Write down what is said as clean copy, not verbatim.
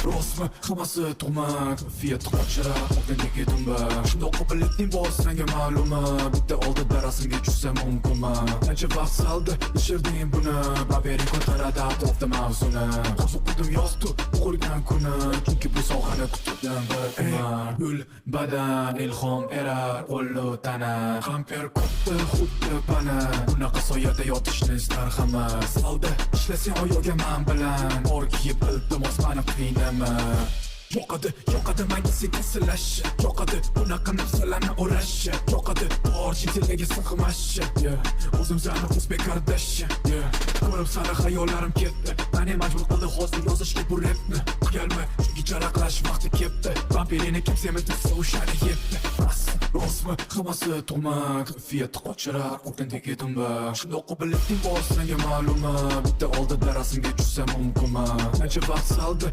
rostmi hammasi tuhmat, kayfiyat qochira o'rtadagi dumba. Shundoq qobiliyatning bor senga ma'luma, bitta oldida rasmga tushsam mumkinmi? Qancha vaqt saldi ishirdim buni, babering ko'taradi atrofda mavzuni. Hozir qildim yozdi o'g'ilgan kuni, chunki bu sohani kutdim bir umr. Gul badan ilhom erar qo'llu tana, hamper kutdi xuddi pana. Bunaqa soyada yotishni istar hamma. Salda ishlasang oyog'a men bilan, bor kiyib iltimos meni qiynama. Yoqadi mayda sekin silash, yoqadi bunaqa narsalarni o'rash, yoqadi bor chetelaga sig'mash. O'zim zani o'zbek kardash, ko'rib sari xayollarim ketdi. Meni majbur qildi hozir yozishga bu rapni. Qiyalmay chunki charaqlash vaqti keldi. Vampirini kim semitib o'shani yetdi. Rostmi hammasi tuhmat, kayfiyat qochirar o'rtadagi dumba. Shundoq qobiliyatning bor senga ma'luma, bitta oldida rasmga tushsam mumkinmi? Qancha vaqt saldi